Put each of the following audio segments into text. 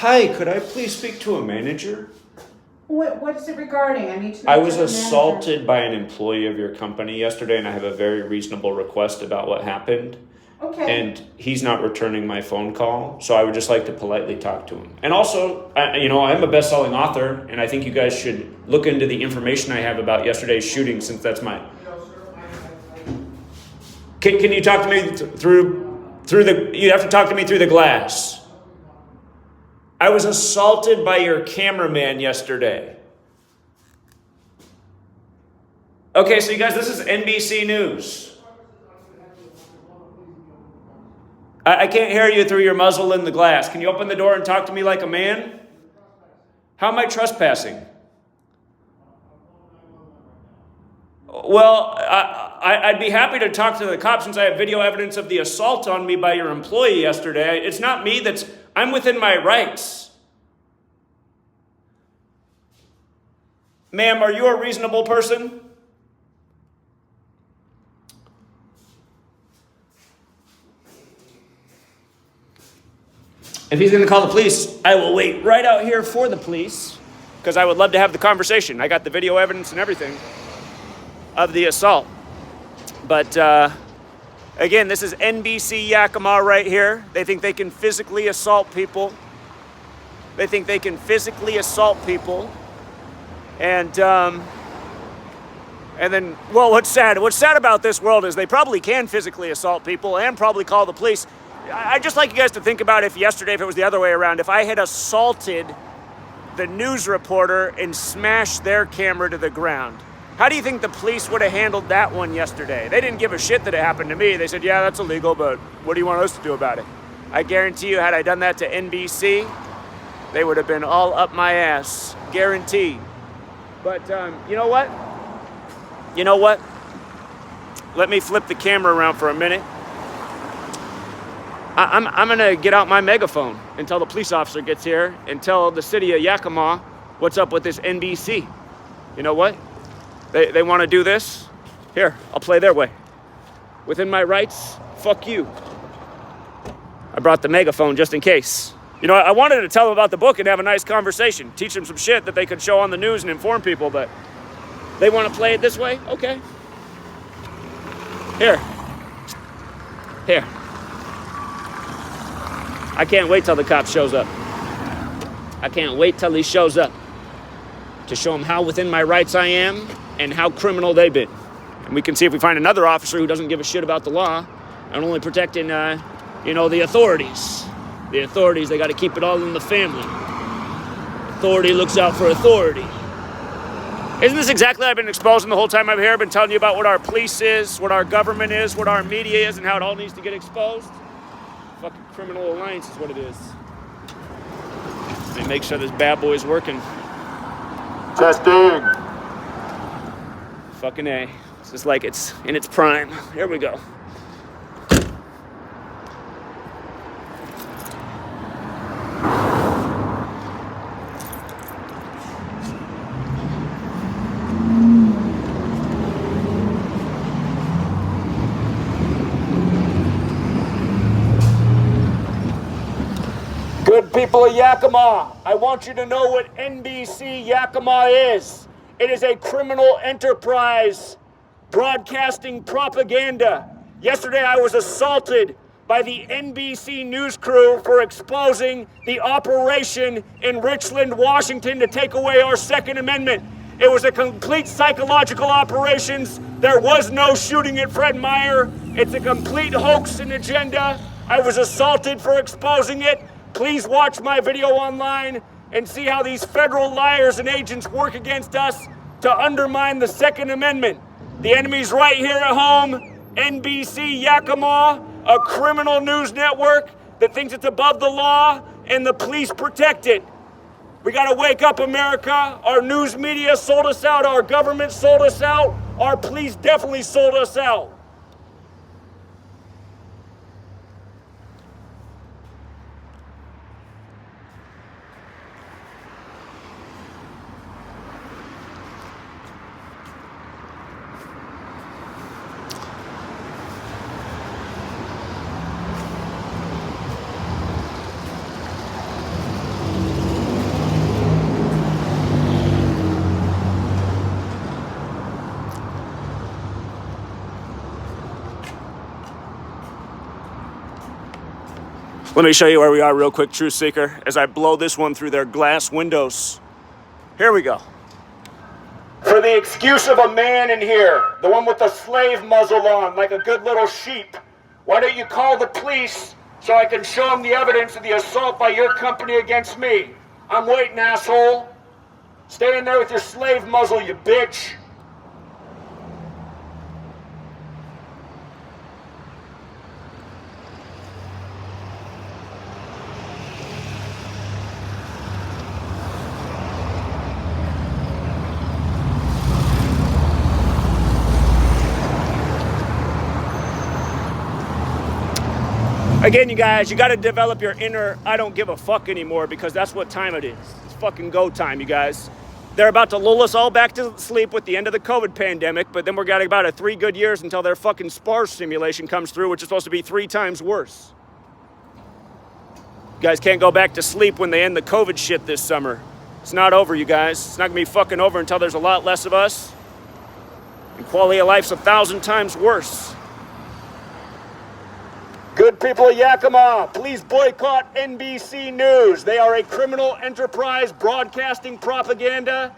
Hi, could I please speak to a manager? What is it regarding? I need to know. I was assaulted by an employee of your company yesterday, and I have a very reasonable request about what happened. Okay. And he's not returning my phone call, so I would just like to politely talk to him. And also, I'm a best-selling author, and I think you guys should look into the information I have about yesterday's shooting, since that's my... Can you talk to me through the... You have to talk to me through the glass. I was assaulted by your cameraman yesterday. Okay, so you guys, this is NBC News. I can't hear you through your muzzle in the glass. Can you open the door and talk to me like a man? How am I trespassing? Well, I'd be happy to talk to the cops since I have video evidence of the assault on me by your employee yesterday. It's not me I'm within my rights. Ma'am, are you a reasonable person? If he's going to call the police, I will wait right out here for the police because I would love to have the conversation. I got the video evidence and everything of the assault. But again, this is NBC Yakima right here. They think they can physically assault people. And then, well, what's sad about this world is they probably can physically assault people and probably call the police. I'd just like you guys to think about if yesterday, if it was the other way around, if I had assaulted the news reporter and smashed their camera to the ground. How do you think the police would have handled that one yesterday? They didn't give a shit that it happened to me. They said, yeah, that's illegal, but what do you want us to do about it? I guarantee you, had I done that to NBC, they would have been all up my ass. Guaranteed. But you know what? Let me flip the camera around for a minute. I'm going to get out my megaphone until the police officer gets here and tell the city of Yakima what's up with this NBC. You know what? They want to do this? Here, I'll play their way. Within my rights, fuck you. I brought the megaphone just in case. You know, I wanted to tell them about the book and have a nice conversation. Teach them some shit that they could show on the news and inform people, but they want to play it this way? Okay. Here. I can't wait till the cop shows up. I can't wait till he shows up to show him how within my rights I am and how criminal they've been. And we can see if we find another officer who doesn't give a shit about the law and only protecting, the authorities. The authorities, they got to keep it all in the family. Authority looks out for authority. Isn't this exactly what I've been exposing the whole time I'm here? I've been telling you about what our police is, what our government is, what our media is, and how it all needs to get exposed? Fucking criminal alliance is what it is. They make sure this bad boy's working. Testing. Fucking A. It's just like it's in its prime. Here we go. Good people of Yakima, I want you to know what NBC Yakima is. It is a criminal enterprise broadcasting propaganda. Yesterday I was assaulted by the NBC news crew for exposing the operation in Richland, Washington to take away our Second Amendment. It was a complete psychological operations. There was no shooting at Fred Meyer. It's a complete hoax and agenda. I was assaulted for exposing it. Please watch my video online and see how these federal liars and agents work against us to undermine the Second Amendment. The enemy's right here at home. NBC Yakima, a criminal news network that thinks it's above the law and the police protect it. We gotta wake up, America. Our news media sold us out. Our government sold us out. Our police definitely sold us out. Let me show you where we are real quick, Truth Seeker, as I blow this one through their glass windows. Here we go. For the excuse of a man in here, the one with the slave muzzle on, like a good little sheep, why don't you call the police so I can show them the evidence of the assault by your company against me? I'm waiting, asshole. Stay in there with your slave muzzle, you bitch. Again, you guys, you got to develop your inner I don't give a fuck anymore, because that's what time it is. It's fucking go time, you guys. They're about to lull us all back to sleep with the end of the COVID pandemic, but then we're got about 3 good years until their fucking SPARS simulation comes through, which is supposed to be 3 times worse. You guys can't go back to sleep when they end the COVID shit this summer. It's not over, you guys. It's not gonna be fucking over until there's a lot less of us. And quality of life's 1,000 times worse. Good people of Yakima, please boycott NBC News. They are a criminal enterprise broadcasting propaganda.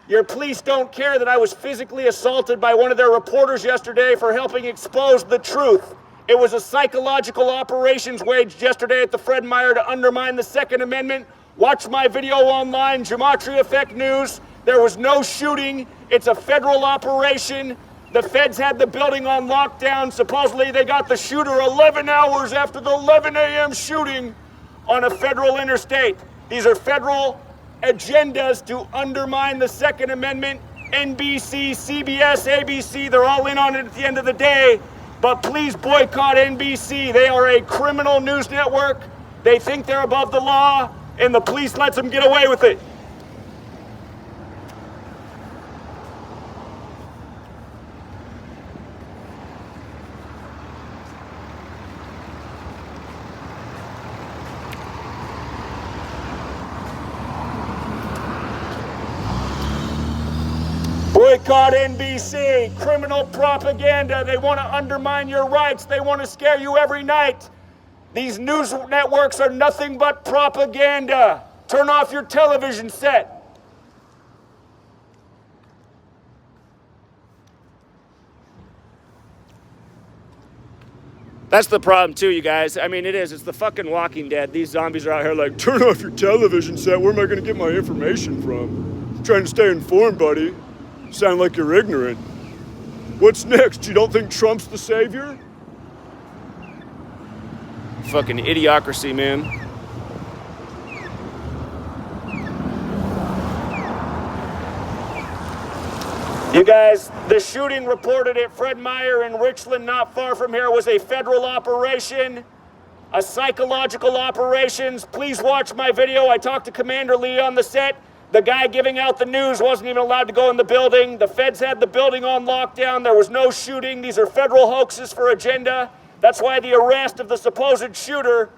Your police don't care that I was physically assaulted by one of their reporters yesterday for helping expose the truth. It was a psychological operations waged yesterday at the Fred Meyer to undermine the Second Amendment. Watch my video online, Gematria Effect News. There was no shooting. It's a federal operation. The feds had the building on lockdown. Supposedly they got the shooter 11 hours after the 11 a.m. shooting on a federal interstate. These are federal agendas to undermine the Second Amendment. NBC, CBS, ABC, they're all in on it at the end of the day. But please boycott NBC. They are a criminal news network. They think they're above the law, and the police lets them get away with it. Boycott NBC, criminal propaganda. They want to undermine your rights. They want to scare you every night. These news networks are nothing but propaganda. Turn off your television set. That's the problem too, you guys. I mean, it is. It's the fucking Walking Dead. These zombies are out here like, turn off your television set. Where am I going to get my information from? I'm trying to stay informed, buddy. Sound like you're ignorant. What's next? You don't think Trump's the savior? Fucking idiocracy, man. You guys, the shooting reported at Fred Meyer in Richland, not far from here, was a federal operation, a psychological operations. Please watch my video. I talked to Commander Lee on the set. The guy giving out the news wasn't even allowed to go in the building. The feds had the building on lockdown. There was no shooting. These are federal hoaxes for agenda. That's why the arrest of the supposed shooter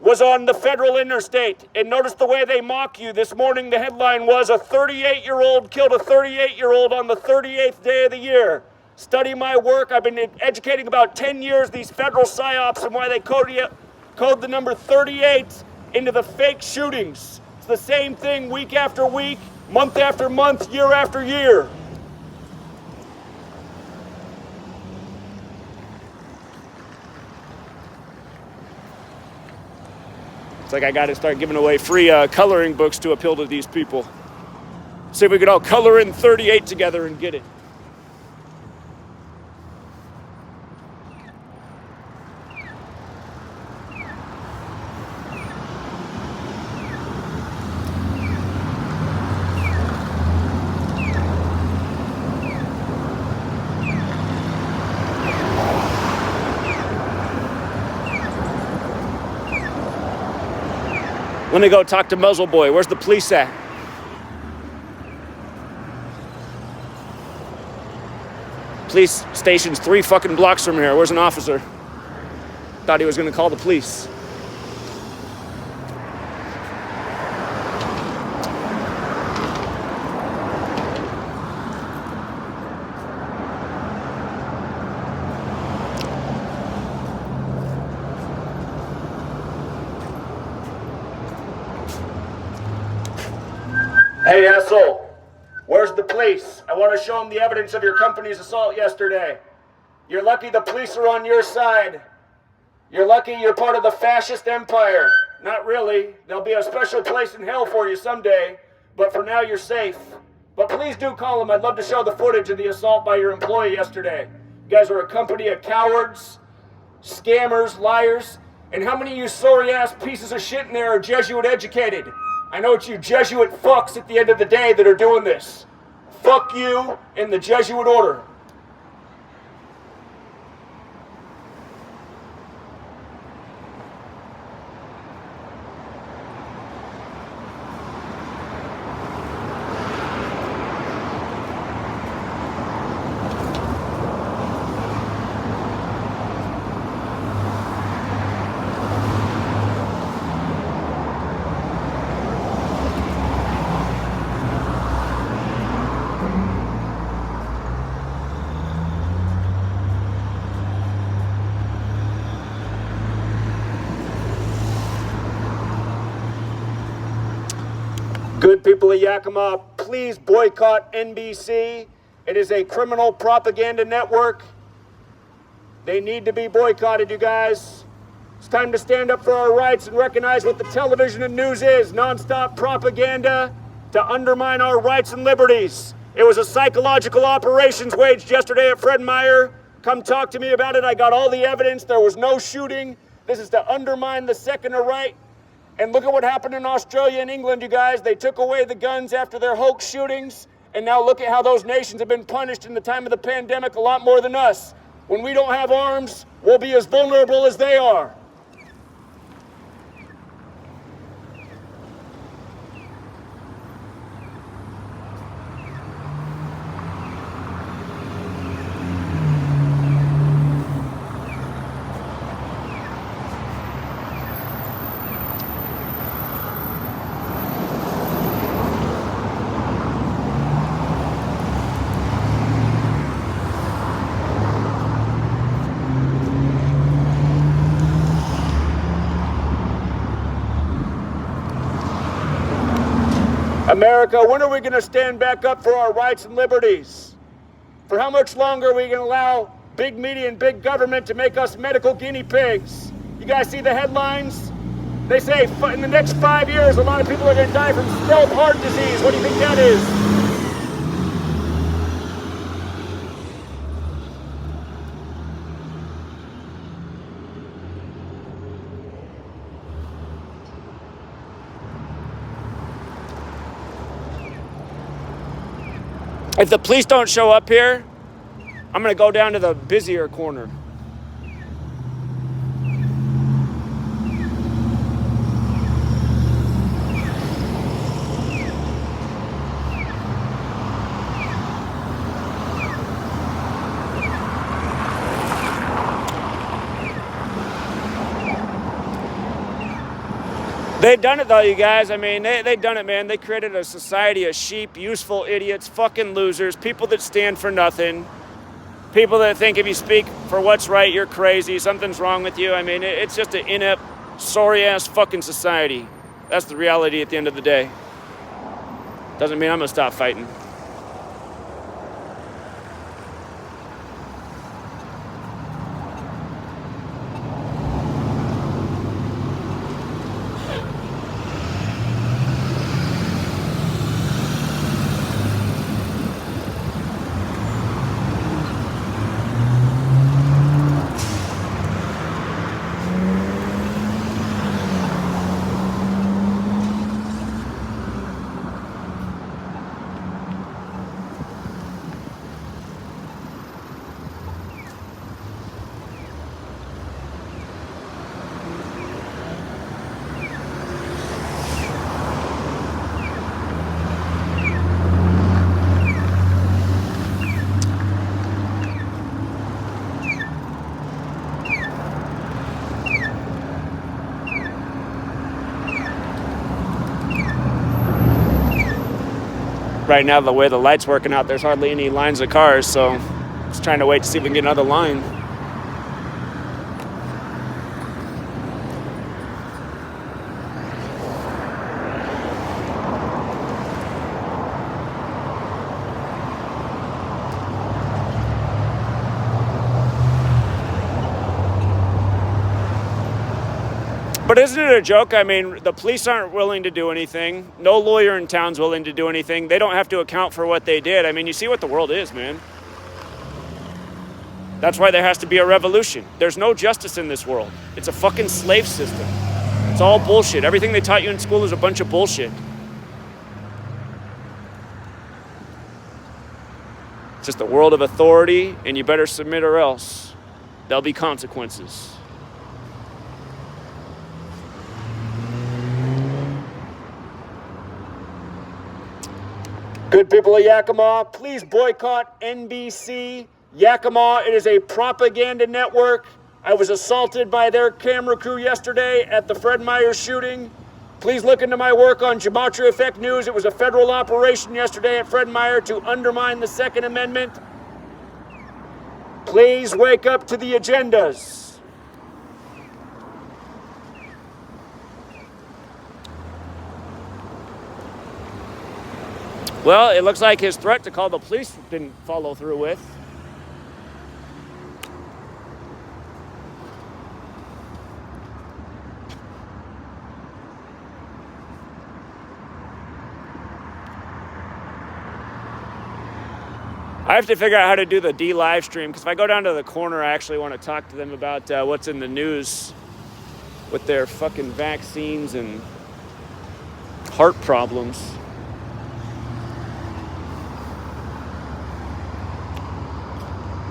was on the federal interstate. And notice the way they mock you. This morning the headline was, a 38-year-old killed a 38-year-old on the 38th day of the year. Study my work. I've been educating about 10 years these federal psyops and why they code the number 38 into the fake shootings. It's the same thing week after week, month after month, year after year. It's like I got to start giving away free coloring books to appeal to these people. See if we could all color in 38 together and get it. Let me go talk to Muzzle Boy. Where's the police at? Police station's 3 fucking blocks from here. Where's an officer? Thought he was gonna call the police. Where's the police? I want to show them the evidence of your company's assault yesterday. You're lucky the police are on your side. You're lucky you're part of the fascist empire. Not really. There'll be a special place in hell for you someday, but for now you're safe. But please do call them. I'd love to show the footage of the assault by your employee yesterday. You guys are a company of cowards, scammers, liars, and how many of you sorry-ass pieces of shit in there are Jesuit educated? I know it's you Jesuit fucks at the end of the day that are doing this. Fuck you and the Jesuit order. Good people of Yakima, please boycott NBC. It is a criminal propaganda network. They need to be boycotted, you guys. It's time to stand up for our rights and recognize what the television and news is. Non-stop propaganda to undermine our rights and liberties. It was a psychological operations waged yesterday at Fred Meyer. Come talk to me about it. I got all the evidence. There was no shooting. This is to undermine the Second Right. And look at what happened in Australia and England, you guys. They took away the guns after their hoax shootings. And now look at how those nations have been punished in the time of the pandemic a lot more than us. When we don't have arms, we'll be as vulnerable as they are. America, when are we going to stand back up for our rights and liberties? For how much longer are we going to allow big media and big government to make us medical guinea pigs? You guys see the headlines? They say in the next 5 years, a lot of people are going to die from stealth heart disease. What do you think that is? If the police don't show up here, I'm going to go down to the busier corner. They done it though, you guys. I mean, they done it, man. They created a society of sheep, useful idiots, fucking losers, people that stand for nothing, people that think if you speak for what's right, you're crazy, something's wrong with you. I mean, it's just an inept, sorry-ass fucking society. That's the reality at the end of the day. Doesn't mean I'm gonna stop fighting. Right now, the way the light's working out, there's hardly any lines of cars, so just trying to wait to see if we can get another line. But isn't it a joke? I mean, the police aren't willing to do anything. No lawyer in town's willing to do anything. They don't have to account for what they did. I mean, you see what the world is, man. That's why there has to be a revolution. There's no justice in this world. It's a fucking slave system. It's all bullshit. Everything they taught you in school is a bunch of bullshit. It's just a world of authority, and you better submit or else. There'll be consequences. Good people of Yakima, please boycott NBC. Yakima, it is a propaganda network. I was assaulted by their camera crew yesterday at the Fred Meyer shooting. Please look into my work on Gematria Effect News. It was a federal operation yesterday at Fred Meyer to undermine the Second Amendment. Please wake up to the agendas. Well, it looks like his threat to call the police didn't follow through with. I have to figure out how to do the D-live stream, because if I go down to the corner, I actually want to talk to them about what's in the news with their fucking vaccines and heart problems.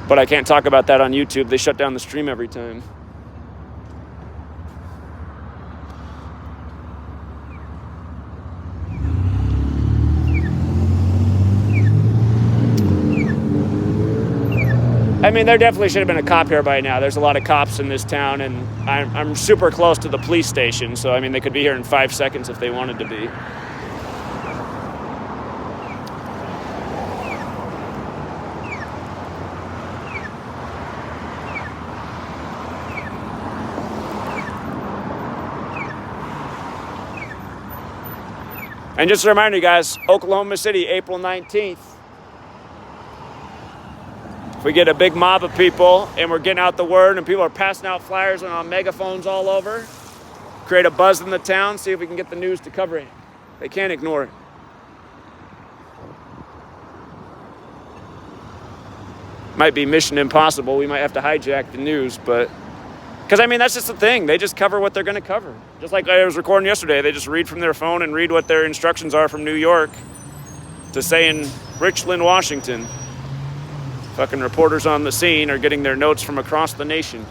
But I can't talk about that on YouTube. They shut down the stream every time. I mean, there definitely should have been a cop here by now. There's a lot of cops in this town, and I'm super close to the police station. So, I mean, they could be here in 5 seconds if they wanted to be. And just a reminder, you guys, Oklahoma City, April 19th. If we get a big mob of people and we're getting out the word and people are passing out flyers and on megaphones all over, create a buzz in the town, see if we can get the news to cover it. They can't ignore it. Might be mission impossible. We might have to hijack the news, but... Because, I mean, that's just the thing. They just cover what they're going to cover. Just like I was recording yesterday, they just read from their phone and read what their instructions are from New York to say in Richland, Washington. Fucking reporters on the scene are getting their notes from across the nation.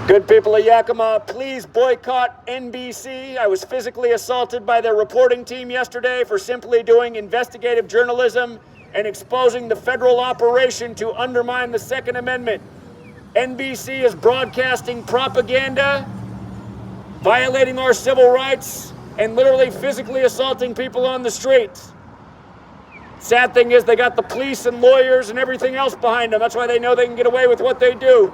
Good people of Yakima, please boycott NBC. I was physically assaulted by their reporting team yesterday for simply doing investigative journalism and exposing the federal operation to undermine the Second Amendment. NBC is broadcasting propaganda, violating our civil rights, and literally physically assaulting people on the streets. Sad thing is they got the police and lawyers and everything else behind them. That's why they know they can get away with what they do.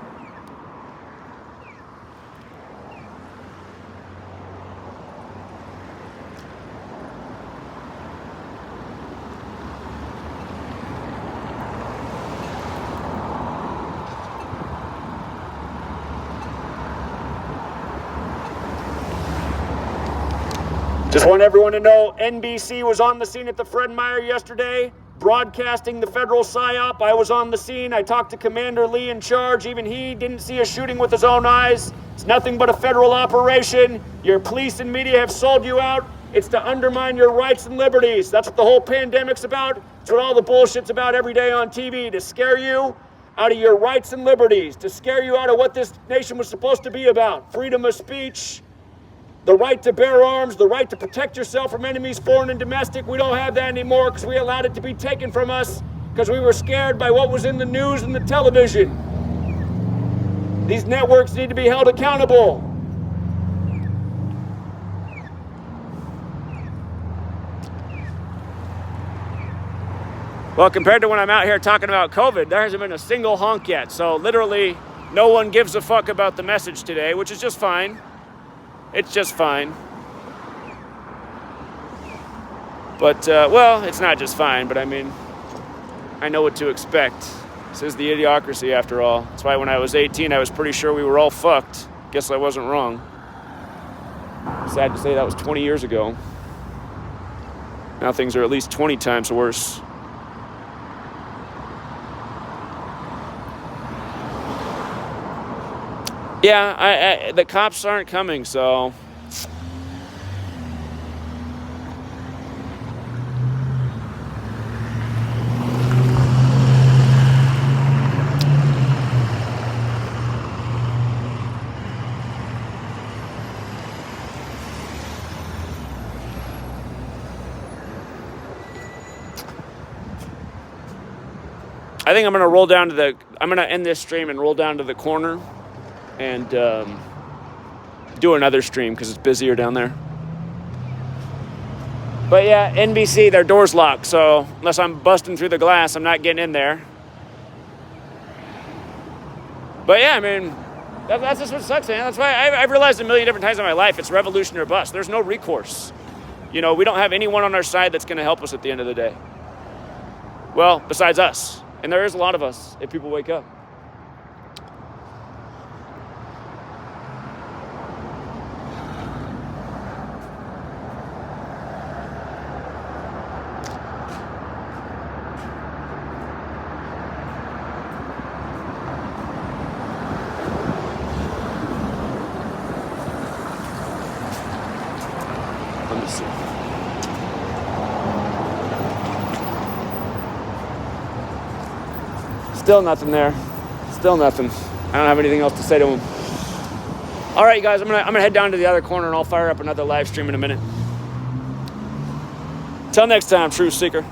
Just want everyone to know, NBC was on the scene at the Fred Meyer yesterday, broadcasting the federal psyop. I was on the scene. I talked to Commander Lee in charge. Even he didn't see a shooting with his own eyes. It's nothing but a federal operation. Your police and media have sold you out. It's to undermine your rights and liberties. That's what the whole pandemic's about. It's what all the bullshit's about every day on TV, to scare you out of your rights and liberties, to scare you out of what this nation was supposed to be about. Freedom of speech, the right to bear arms, the right to protect yourself from enemies, foreign and domestic. We don't have that anymore because we allowed it to be taken from us because we were scared by what was in the news and the television. These networks need to be held accountable. Well, compared to when I'm out here talking about COVID, there hasn't been a single honk yet. So literally no one gives a fuck about the message today, which is just fine. It's just fine. But, well, it's not just fine, but I mean, I know what to expect. This is the idiocracy, after all. That's why when I was 18, I was pretty sure we were all fucked. Guess I wasn't wrong. Sad to say that was 20 years ago. Now things are at least 20 times worse. Yeah, the cops aren't coming, so... I think I'm going to roll down to I'm going to end this stream and roll down to the corner and do another stream because it's busier down there. But yeah, NBC, their door's locked, so unless I'm busting through the glass, I'm not getting in there. But yeah, I mean, that's just what sucks, man. That's why I've realized a million different times in my life, it's revolution or bust. There's no recourse. You know, we don't have anyone on our side that's going to help us at the end of the day. Well, besides us. And there is a lot of us if people wake up. Let me see. Still nothing there. Still nothing. I don't have anything else to say to him. All right, you guys, I'm gonna head down to the other corner and I'll fire up another live stream in a minute. Till next time, Truth Seeker.